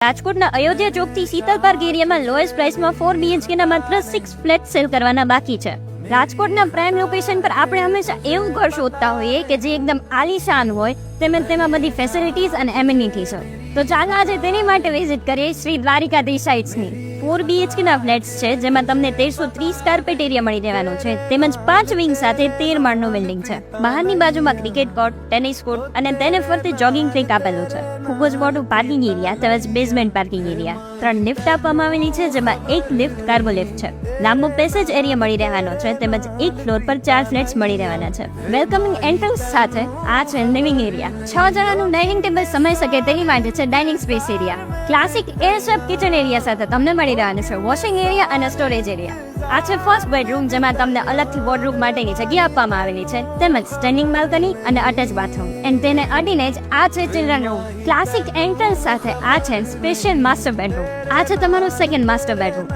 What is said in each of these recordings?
રાજકોટના અયોધ્યા ચોકથી શીતલ પાર્ક એરિયામાં lowest પ્રાઇસમાં 4 BHK ના માત્ર 6 ફ્લેટ સેલ કરવાના બાકી છે. રાજકોટના પ્રાઇમ લોકેશન પર આપણે હંમેશા એવું ઘર શોધતા હોઈએ કે જે એકદમ આલીશાન હોય તેમજ તેમાં બધી ફેસિલિટીઝ અને એમિનિટીઝ હોય. તો ચાલો આજે તેની માટે વિઝિટ કરીએ શ્રી દ્વારિકાધીશ સાઇટ્સની. 4 BHK ના ફ્લેટ્સ છે જેમાં તમને 1330 કાર્પેટ એરિયા મળી રહેવાનો છે તેમજ 5 વિંગ સાથે 13 માળનું બિલ્ડિંગ છે. બહારની બાજુમાં ક્રિકેટ કોર્ટ, ટેનિસ કોર્ટ અને તેને ફરતે જોગિંગ ટ્રેક આપેલું છે. ખૂબ જ મોટું પાર્કિંગ એરિયા તેમજ બેઝમેન્ટ પાર્કિંગ એરિયા. 3 લિફ્ટ આપવામાં આવેલી છે જેમાં એક લિફ્ટ કાર્ગો લિફ્ટ છે. લાંબો પેસેજ એરિયા મળી રહેવાનો છે તેમજ એક ફ્લોર પર 4 ફ્લેટ્સ મળી રહેવાના છે. વેલકમિંગ એન્ટ્રન્સ સાથે આ છે લિવિંગ એરિયા. 6 જણાનું ડાઇનિંગ ટેબલ સમાઈ શકે તેની માટે છે dining space area. Classic air swap kitchen area સાથે તમને મળી રહેવાનું છે વોશિંગ એરિયા અને સ્ટોરેજ એરિયા. આ છે ફર્સ્ટ બેડરૂમ જેમાં તમને અલગથી વોર્ડરૂમ માટેની જગ્યા આપવામાં આવેલી છે તેમજ સ્ટેન્ડિંગ બાલ્કની અને અટેચ બાથરૂમ. એન્ડ તેને અડીને જ આ છે ચિલ્ડ્રન રૂમ. ક્લાસિક એન્ટ્રન્સ સાથે આ છે સ્પેશિયલ માસ્ટર બેડરૂમ. આ છે તમારું સેકન્ડ માસ્ટર બેડરૂમ.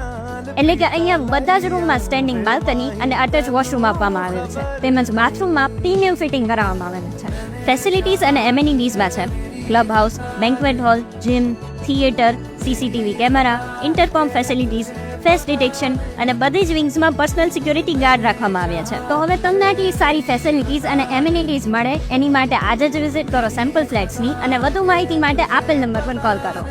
એટલે કે અહીંયા બધા જ રૂમમાં સ્ટેન્ડિંગ બાલ્કની અને અટેચ વોશરૂમ આપવામાં આવેલ છે તેમજ બાથરૂમમાં પ્રીમિયમ ફિટિંગ કરાવવામાં આવેલ છે. ફેસિલિટીઝ અને એમિનિટીઝમાં છે club house, banquet hall, gym, theatre, CCTV camera, intercom facilities, face detection અને બધી જ વિંગ્સમાં પર્સનલ સિક્યોરિટી ગાર્ડ રાખવામાં આવ્યા છે. તો હવે તમને આટલી સારી ફેસિલિટીઝ અને એમિનિટીઝ મળે એની માટે આજે જ વિઝિટ કરો સેમ્પલ ફ્લેટ્સની અને વધુ માહિતી માટે આપેલ નંબર પર કોલ કરો.